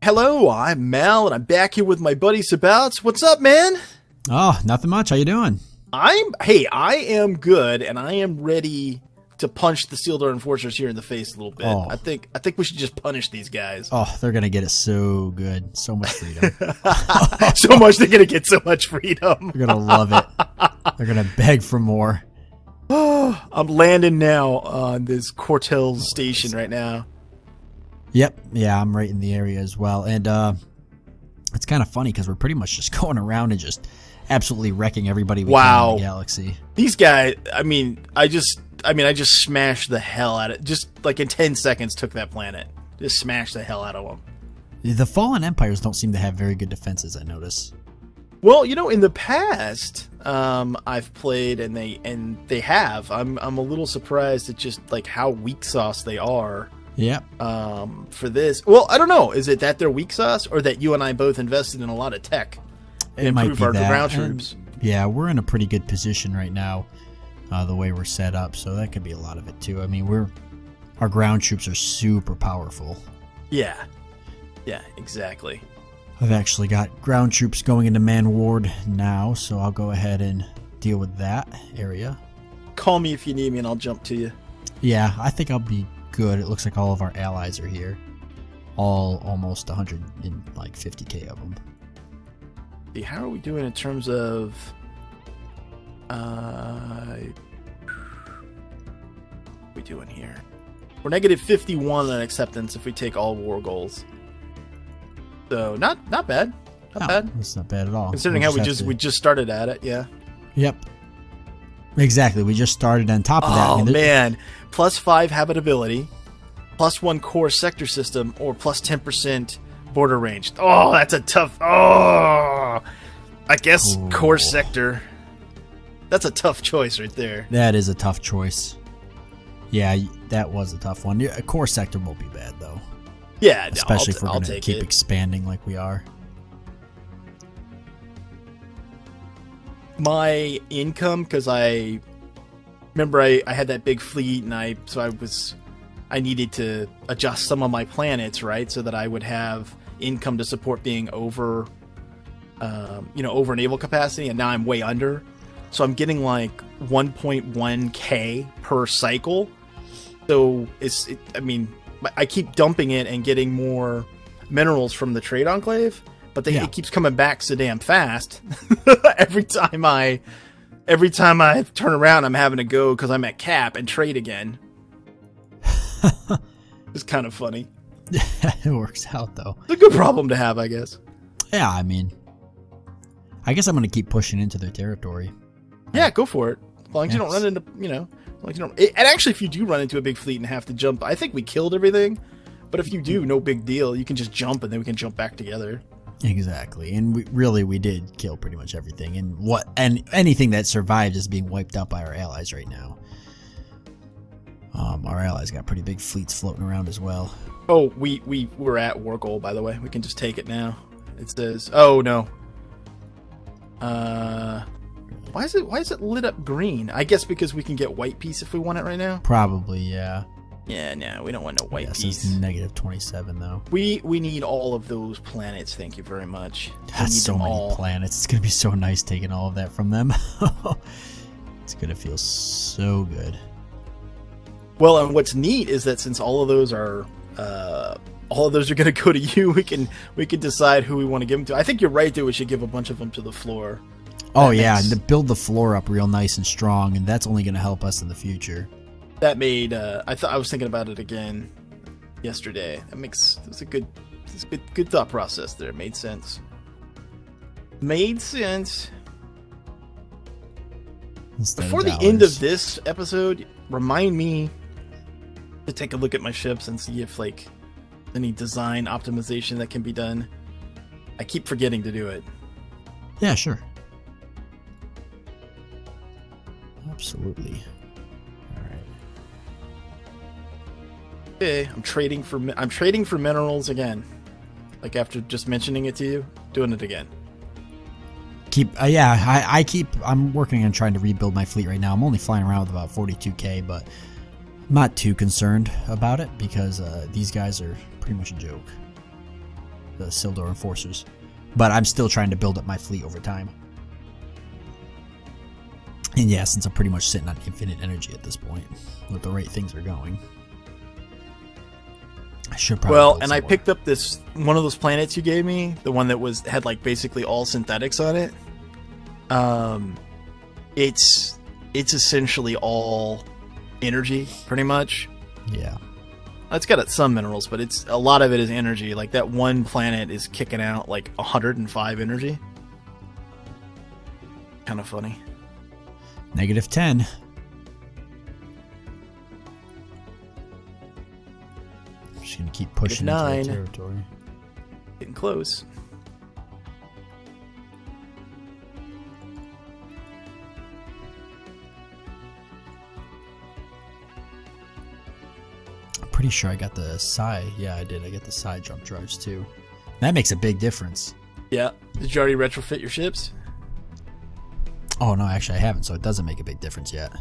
Hello, I'm Mal, and I'm back here with my buddy Sabouts. What's up, man? Oh, nothing much. How you doing? I am good, and I am ready to punch the Stellaris Enforcers here in the face a little bit. Oh. I think we should just punish these guys. Oh, they're gonna get it so good, so much freedom. So much, they're gonna get so much freedom. They're gonna love it. They're gonna beg for more. I'm landing now on this Cortel's station right now. Yep, yeah, I'm right in the area as well, and it's kind of funny because we're pretty much just going around and just absolutely wrecking everybody we can in the galaxy. These guys, I just smashed the hell out of it. Just like in 10 seconds took that planet. Just smashed the hell out of them. The Fallen Empires don't seem to have very good defenses, I notice. Well, you know, in the past, I've played and they have. I'm a little surprised at just like how weak sauce they are. Yep. For this, well, I don't know. Is it that they're weak sauce, or that you and I both invested in a lot of tech to improve our ground troops? Yeah, we're in a pretty good position right now, the way we're set up. So that could be a lot of it too. I mean, our ground troops are super powerful. Yeah, exactly. I've actually got ground troops going into Man Ward now, so I'll go ahead and deal with that area. Call me if you need me, and I'll jump to you. Yeah, I think I'll be good. It looks like all of our allies are here. All almost 150k of them. See, how are we doing in terms of... what are we doing here? We're negative 51 on acceptance if we take all war goals. So, not bad. Not bad. That's not bad at all. Considering how we just started at it, yeah. Yep. Exactly. We just started on top of that. Oh, man. +5 habitability, +1 core sector system, or +10% border range. Oh, that's a tough... Oh! I guess core sector. That's a tough choice right there. That is a tough choice. Yeah, that was a tough one. A core sector won't be bad, though. Yeah, no, especially if we're going to keep expanding like we are. My income, because I remember I had that big fleet, and I needed to adjust some of my planets, right, so that I would have income to support being over over naval capacity, and now I'm way under. So I'm getting like 1.1k per cycle. So I keep dumping it and getting more minerals from the trade enclave, but it keeps coming back so damn fast. every time I turn around, I'm having to go because I'm at cap and trade again. It's kind of funny. It works out though. It's a good problem to have, I guess. Yeah, I guess I'm going to keep pushing into their territory. Yeah, go for it. As long as you don't run into, and actually, if you do run into a big fleet and have to jump, I think we killed everything. But if you do, no big deal. You can just jump, and then we can jump back together. Exactly, and we did kill pretty much everything, and anything that survived is being wiped out by our allies right now. Our allies got pretty big fleets floating around as well. Oh, we're at war goal, by the way. We can just take it now. It says, oh no. Why is it lit up green? I guess because we can get white piece if we want it right now. Probably, yeah. Yeah, no, we don't want no white piece. It's -27 though. We need all of those planets. Thank you very much. That's so many planets. It's gonna be so nice taking all of that from them. It's gonna feel so good. Well, and what's neat is that since all of those are going to go to you, we can decide who we want to give them to. I think you're right that we should give a bunch of them to the floor. Oh yeah, and to build the floor up real nice and strong, and that's only going to help us in the future. That made I was thinking about it again yesterday. It's a good thought process there. It made sense. Before the end of this episode, remind me to take a look at my ships and see if like any design optimization that can be done. I keep forgetting to do it. Yeah, sure. Absolutely. All right. Okay, I'm trading for minerals again. Like after just mentioning it to you, doing it again. I'm working on trying to rebuild my fleet right now. I'm only flying around with about 42k, but I'm not too concerned about it because these guys are pretty much a joke. the Sildor Enforcers. But I'm still trying to build up my fleet over time. And yeah, since I'm pretty much sitting on infinite energy at this point, with the rate things are going, I should probably. Well, and I picked up this one of those planets you gave me, the one that had like basically all synthetics on it. It's essentially all energy, pretty much. Yeah. It's got some minerals, but a lot of it is energy. Like that one planet is kicking out like 105 energy. Kind of funny. -10. I'm just gonna keep pushing into that territory. Getting close. Pretty sure I got the psi. Yeah, I did. I got the psi jump drives too. That makes a big difference. Yeah. Did you already retrofit your ships? Oh no, actually I haven't, so it doesn't make a big difference yet.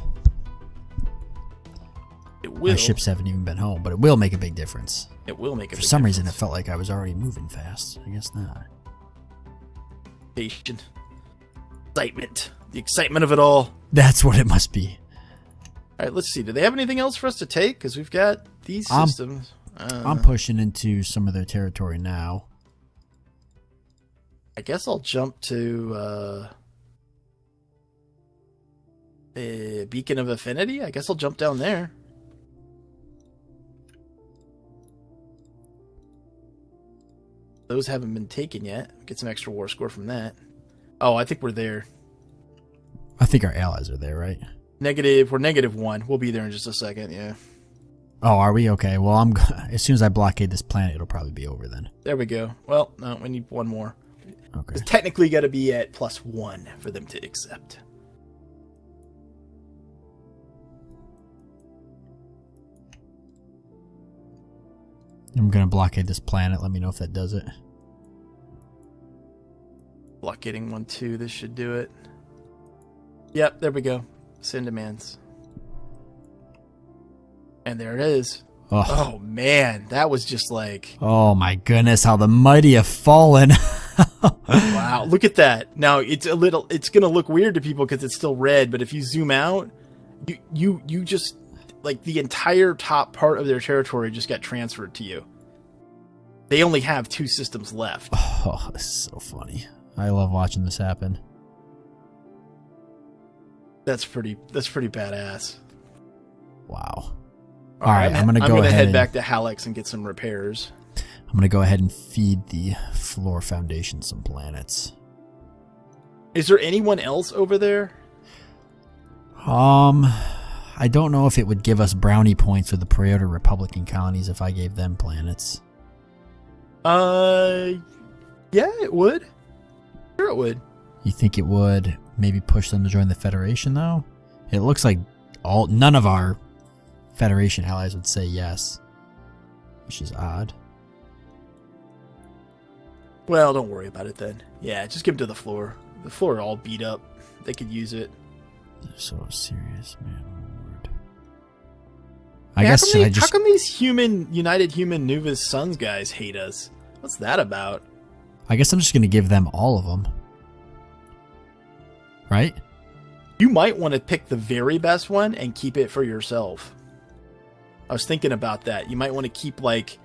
It will. My ships haven't even been home, but it will make a big difference. It will make a big difference. For some reason, it felt like I was already moving fast. I guess not. Patient. Excitement. The excitement of it all. That's what it must be. All right, let's see. Do they have anything else for us to take? Because we've got these systems. I'm pushing into some of their territory now. I guess I'll jump to the Beacon of Affinity. I guess I'll jump down there. Those haven't been taken yet. Get some extra war score from that. Oh, I think we're there. I think our allies are there, right? We're -1. We'll be there in just a second, yeah. Oh, are we? Okay, well, as soon as I blockade this planet, it'll probably be over then. There we go. Well, no, we need one more. Okay. It's technically got to be at +1 for them to accept. I'm going to blockade this planet. Let me know if that does it. Blockading 1, 2. This should do it. Yep, there we go. Send demands. And there it is. Oh, man. That was just like... Oh, my goodness. How the mighty have fallen. Wow. Look at that. Now, it's going to look weird to people because it's still red, but if you zoom out, you just... Like, the entire top part of their territory just got transferred to you. They only have 2 systems left. Oh, this is so funny. I love watching this happen. That's pretty badass. Wow. All right, I'm gonna head back to Hallex and get some repairs. I'm gonna go ahead and feed the floor foundation some planets. Is there anyone else over there? I don't know if it would give us brownie points with the Pafiot Republican colonies if I gave them planets. Yeah, it would. Sure, it would. You think it would maybe push them to join the Federation, though? It looks like none of our Federation allies would say yes, which is odd. Well, don't worry about it then. Yeah, just give them to the floor. The floor are all beat up. They could use it. They're so serious, man. How come these United Human Nuva's Sons guys hate us? What's that about? I guess I'm just going to give them all of them. Right? You might want to pick the very best one and keep it for yourself. I was thinking about that. You might want to keep, like,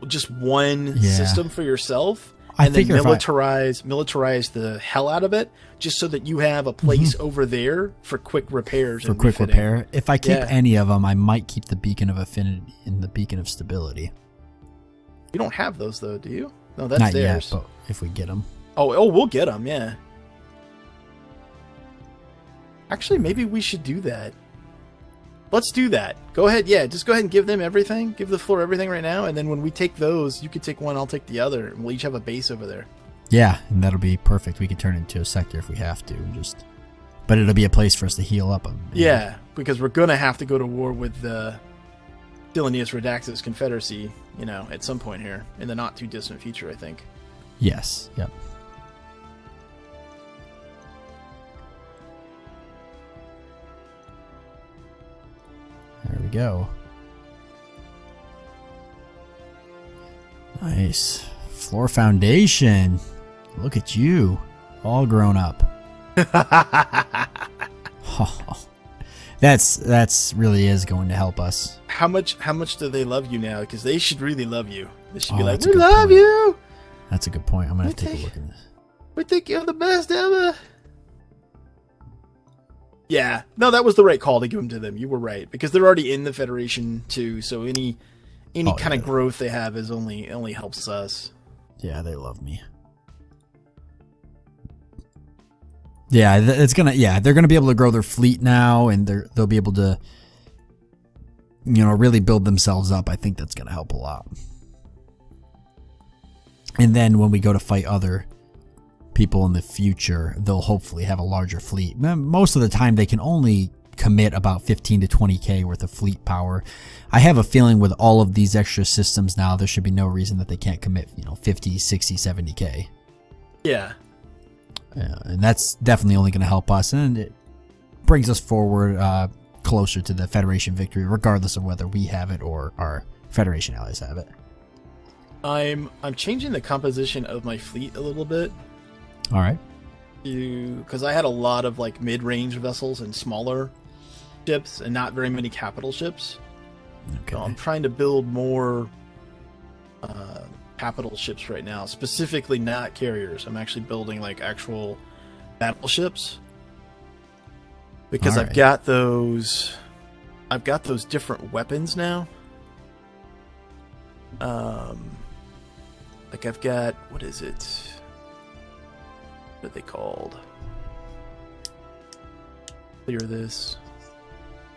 just one system for yourself. And then militarize the hell out of it, just so that you have a place over there for quick repairs. For quick repair. If I keep any of them, I might keep the Beacon of Affinity and the Beacon of Stability. You don't have those, though, do you? No, that's not theirs. Yet, but if we get them. Oh, we'll get them, yeah. Actually, maybe we should do that. Let's do that. Go ahead, just go ahead and give them everything. Give the floor everything right now, and then when we take those, you could take one, I'll take the other, and we'll each have a base over there. Yeah, and that'll be perfect. We could turn it into a sector if we have to. But it'll be a place for us to heal up. Yeah, because we're going to have to go to war with the Dilanius Redaxus Confederacy, at some point here, in the not-too-distant future, I think. Yes, yep. There we go. Nice. Floor foundation. Look at you. All grown up. Oh, that's really is going to help us. How much do they love you now? Because they should really love you. They should be Oh, like, that's a we good love point. you. That's a good point. I'm going to take a look at this. We think you're the best ever. Yeah. No, that was the right call to give them to them. You were right. Because they're already in the Federation too, so any kind of growth they have is only helps us. Yeah, they love me. Yeah, they're gonna be able to grow their fleet now, and they'll be able to, really build themselves up. I think that's gonna help a lot. And then when we go to fight other people in the future, they'll hopefully have a larger fleet. Most of the time, they can only commit about 15 to 20k worth of fleet power. I have a feeling with all of these extra systems now, there should be no reason that they can't commit, 50, 60, 70k. Yeah. And that's definitely only going to help us, and it brings us forward closer to the Federation victory, regardless of whether we have it or our Federation allies have it. I'm changing the composition of my fleet a little bit. All right. Because I had a lot of like mid-range vessels and smaller ships, and not very many capital ships. Okay. So I'm trying to build more capital ships right now, specifically not carriers. I'm actually building like actual battleships because I've got those different weapons now. Like I've got, what is it? What are they called? Clear this.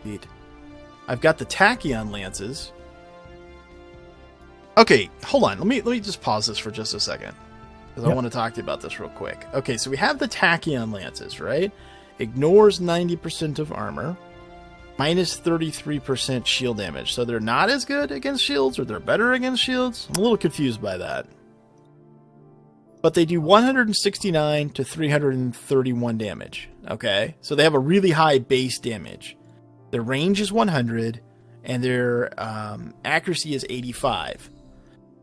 Indeed. I've got the Tachyon lances. Okay, hold on. Let me just pause this for just a second, because I want to talk to you about this real quick. Okay, so we have the Tachyon lances, right? Ignores 90% of armor, minus 33% shield damage. So they're not as good against shields, or they're better against shields? I'm a little confused by that. But they do 169 to 331 damage. Okay, so they have a really high base damage. Their range is 100, and their accuracy is 85.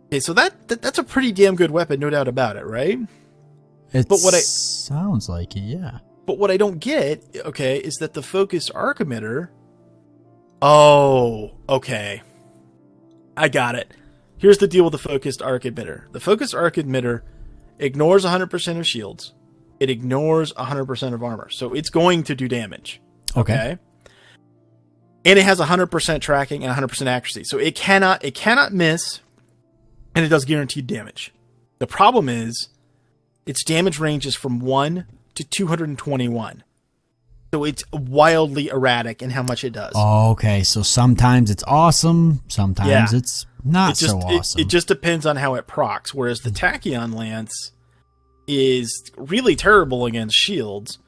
Okay, so that's a pretty damn good weapon, no doubt about it, right? Sounds like it, yeah. But what I don't get, okay, is that the focused arc emitter... Oh, okay. I got it. Here's the deal with the focused arc emitter. The focused arc emitter ignores 100% of shields. It ignores 100% of armor. So it's going to do damage. Okay? And it has 100% tracking and 100% accuracy. So it cannot miss, and it does guaranteed damage. The problem is its damage range is from 1 to 221. So it's wildly erratic in how much it does. Okay, so sometimes it's awesome, sometimes it's not so awesome. It just depends on how it procs, whereas the Tachyon lance is really terrible against shields,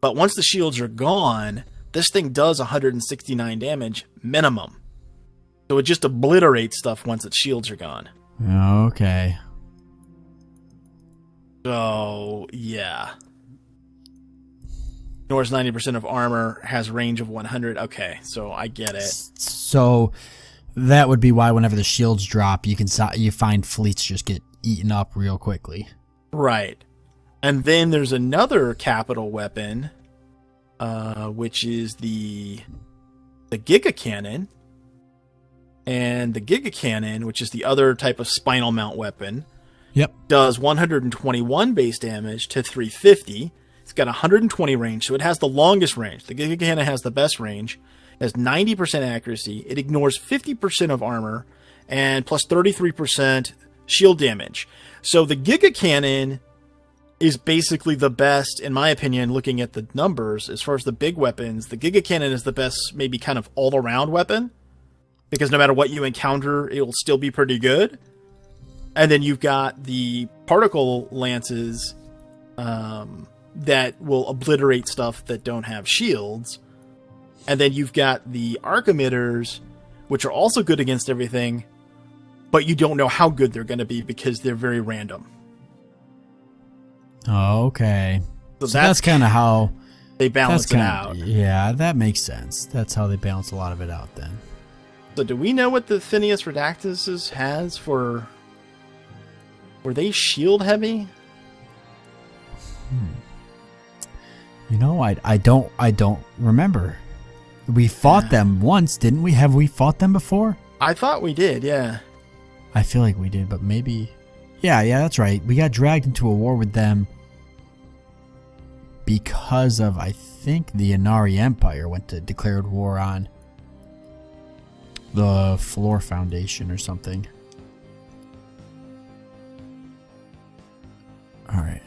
but once the shields are gone, this thing does 169 damage minimum. So it just obliterates stuff once its shields are gone. Okay. So, yeah. Ignores 90% of armor, has range of 100. Okay, so I get it. So that would be why whenever the shields drop, you find fleets just get eaten up real quickly. Right. And then there's another capital weapon, which is the Giga Cannon. And the Giga Cannon, which is the other type of spinal mount weapon, does 121 base damage to 350. It's got 120 range, so it has the longest range. The Giga Cannon has the best range. It has 90% accuracy. It ignores 50% of armor and plus 33% shield damage. So the Giga Cannon is basically the best, in my opinion, looking at the numbers. As far as the big weapons, the Giga Cannon is the best, maybe kind of all-around weapon, because no matter what you encounter, it will still be pretty good. And then you've got the particle lances that will obliterate stuff that don't have shields. And then you've got the arc emitters, which are also good against everything, but you don't know how good they're going to be because they're very random. Okay. So that's kind of how they balance it out. Yeah, that makes sense. That's how they balance a lot of it out then. So do we know what the Phineas Redactus has for Were they shield heavy? You know, I don't remember. We fought them once, didn't we? Have we fought them before? I thought we did, yeah. I feel like we did, but maybe... Yeah, that's right. We got dragged into a war with them because of, I think, the Inari Empire declared war on the Floor Foundation or something. Alright.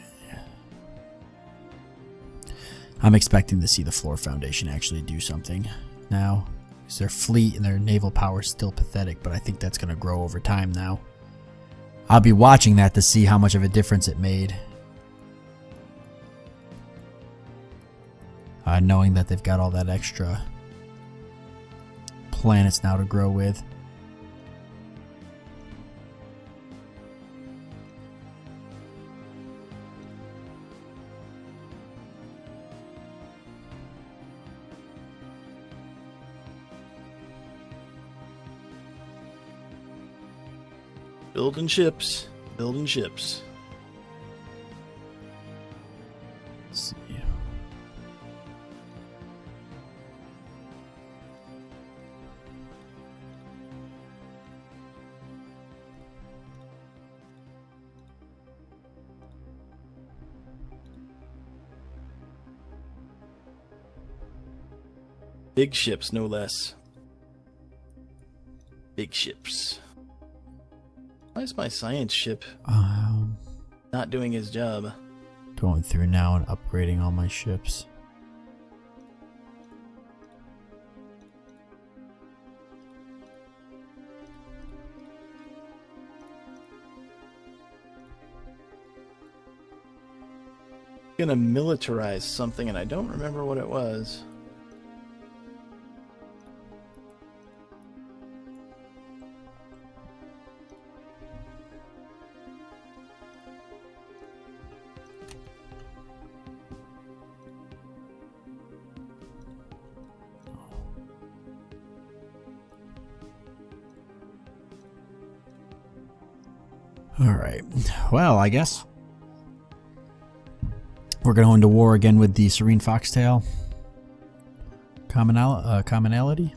I'm expecting to see the Floor Foundation actually do something now. Because their fleet and their naval power is still pathetic, but I think that's going to grow over time now. I'll be watching that to see how much of a difference it made. Knowing that they've got all that extra planets now to grow with. Building ships. Building ships. Let's see. Big ships, no less. Big ships. Why is my science ship not doing his job? Going through now and upgrading all my ships. Gonna militarize something and I don't remember what it was. Alright, well, I guess we're going to go into war again with the Serene Foxtail commonality.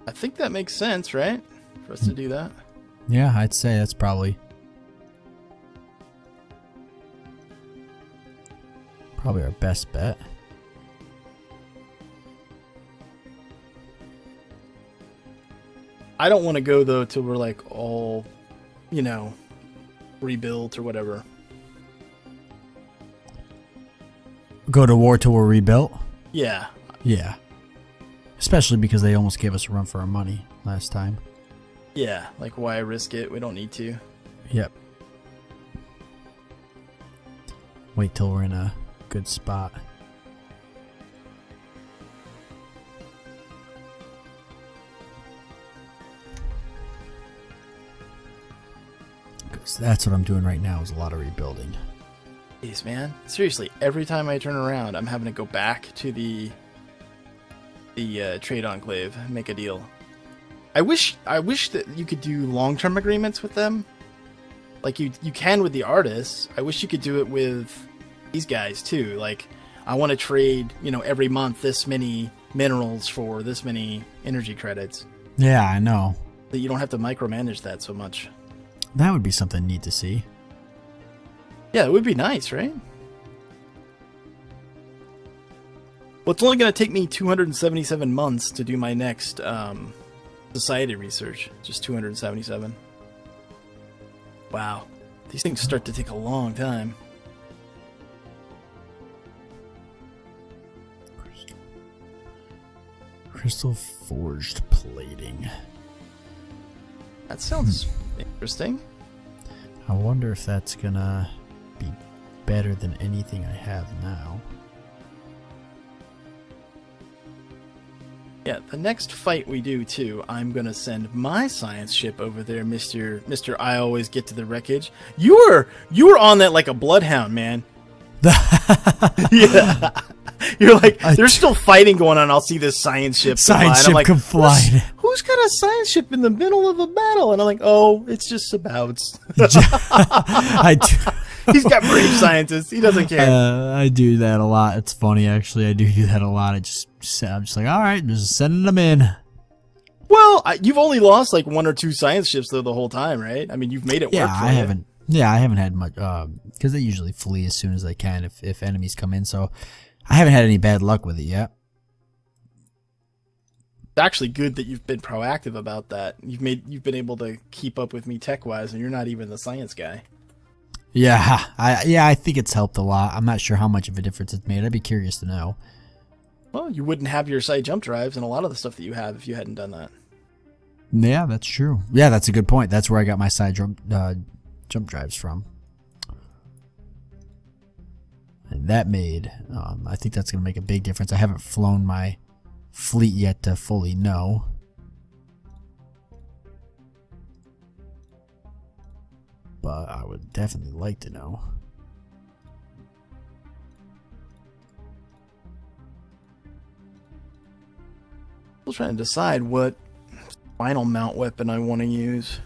I think that makes sense, right? For us to do that. Yeah, I'd say that's probably our best bet. I don't want to go, though, till we're, like, all, you know, rebuilt or whatever. Go to war till we're rebuilt? Yeah. Yeah. Especially because they almost gave us a run for our money last time. Yeah, like why risk it? We don't need to. Yep. Wait till we're in a good spot. Because that's what I'm doing right now is a lot of rebuilding. Jeez, man. Seriously, every time I turn around, I'm having to go back to the trade enclave and make a deal. I wish that you could do long-term agreements with them. Like you can with the artists. I wish you could do it with these guys too. Like, I want to trade, you know, every month this many minerals for this many energy credits. Yeah, I know. That you don't have to micromanage that so much. That would be something neat to see. Yeah, it would be nice, right? Well, it's only going to take me 277 months to do my next society research. Just 277. Wow. These things start to take a long time. Crystal forged plating. That sounds interesting. I wonder if that's gonna be better than anything I have now. Yeah, the next fight we do too, I'm gonna send my science ship over there, Mr. I always get to the wreckage. You were on that like a bloodhound, man. Yeah. You're like, there's still fighting going on. I'll see this science ship. Science ship come flying. Who who's got a science ship in the middle of a battle? And I'm like, oh, it's just Sabouts. He's got brave scientists. He doesn't care. I do that a lot. It's funny, actually. I do that a lot. I'm just like, all right, just sending them in. Well, you've only lost like 1 or 2 science ships though the whole time, right? I mean, you've made it work. Yeah, I haven't. Yeah, I haven't had much because they usually flee as soon as they can if enemies come in. So I haven't had any bad luck with it yet. It's actually good that you've been proactive about that. You've been able to keep up with me tech wise, and you're not even the science guy. Yeah, I think it's helped a lot. I'm not sure how much of a difference it's made. I'd be curious to know. Well, you wouldn't have your side jump drives and a lot of the stuff that you have if you hadn't done that. Yeah, that's true. Yeah, that's a good point. That's where I got my side jump drives from. And that made, I think that's going to make a big difference. I haven't flown my fleet yet to fully know. But I would definitely like to know. Still trying to decide what final mount weapon I want to use.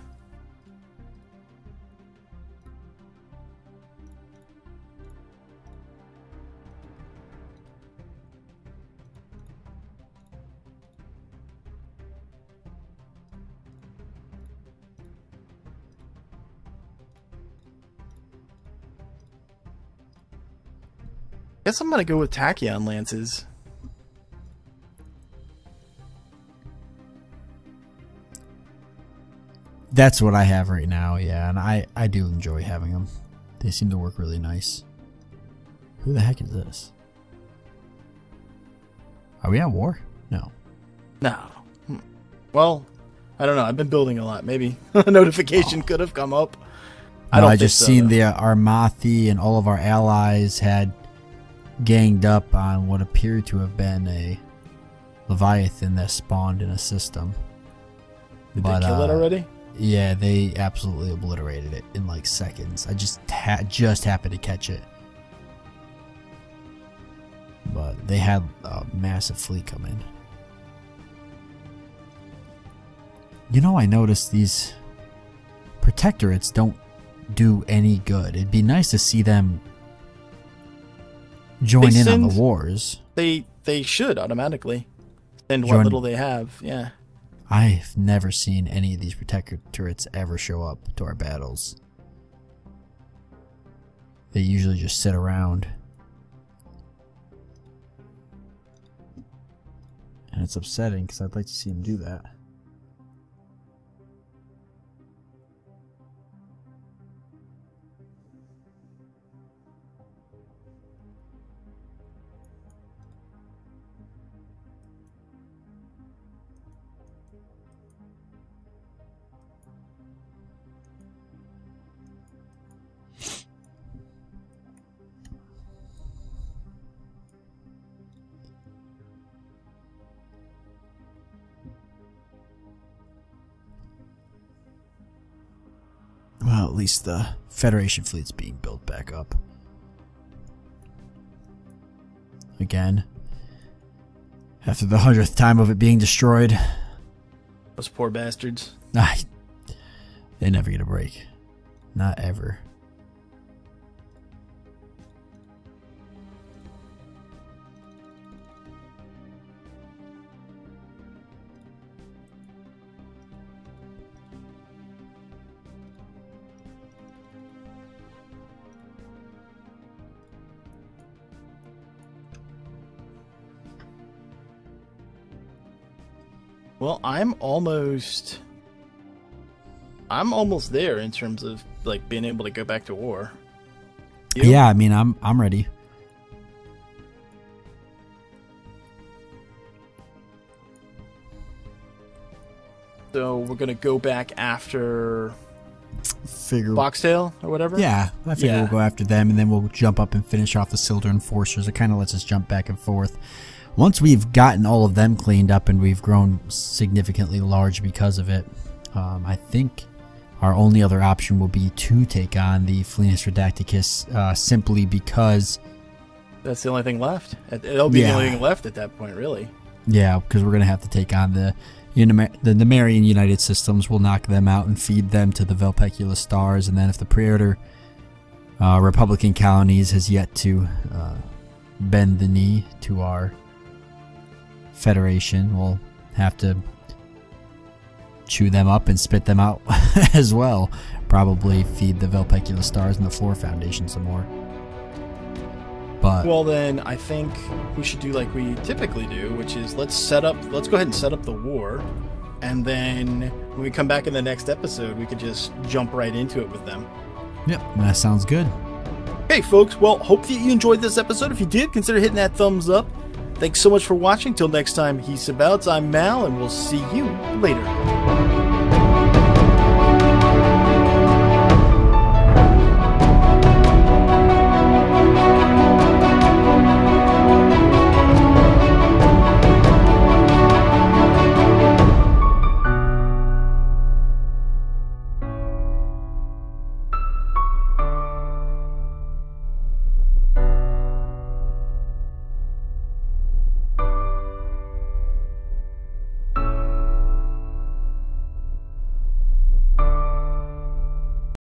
Guess I'm gonna go with Tachyon lances. That's what I have right now, yeah, and I do enjoy having them. They seem to work really nice. Who the heck is this? Are we at war? No. No. Well, I don't know. I've been building a lot. Maybe a notification could have come up. I just seen the Armathi and all of our allies had ganged up on what appeared to have been a Leviathan that spawned in a system. Did they kill it already? Yeah, they absolutely obliterated it in like seconds. I just happened to catch it. But they had a massive fleet come in. You know, I noticed these protectorates don't do any good. It'd be nice to see them join in on the wars. They should automatically send what little they have. Yeah. I've never seen any of these protectorates ever show up to our battles. They usually just sit around. And it's upsetting because I'd like to see them do that. Well, at least the Federation fleet's being built back up. Again. After the 100th time of it being destroyed. Those poor bastards. They never get a break. Not ever. Well, I'm almost there in terms of like being able to go back to war. You? Yeah, I mean, I'm ready. So we're gonna go back after Foxtail or whatever. Yeah, I figure we'll go after them, and then we'll jump up and finish off the Silder Enforcers. It kind of lets us jump back and forth. Once we've gotten all of them cleaned up and we've grown significantly large because of it, I think our only other option will be to take on the Flenis Redacticus, simply because... That's the only thing left. It'll be the only thing left at that point, really. Yeah, because we're going to have to take on the The Nemerian United Systems will knock them out and feed them to the Velpecula stars, and then if the Preorder Republican colonies has yet to bend the knee to our Federation, we'll have to chew them up and spit them out as well. Probably feed the Velpecula stars and the Floor Foundation some more. But well, then I think we should do like we typically do, which is let's go ahead and set up the war, and then when we come back in the next episode, we could just jump right into it with them. Yep, that sounds good. Hey folks, well, hope that you enjoyed this episode. If you did, consider hitting that thumbs up. Thanks so much for watching. Till next time, he's Sabouts, I'm Mal, and we'll see you later.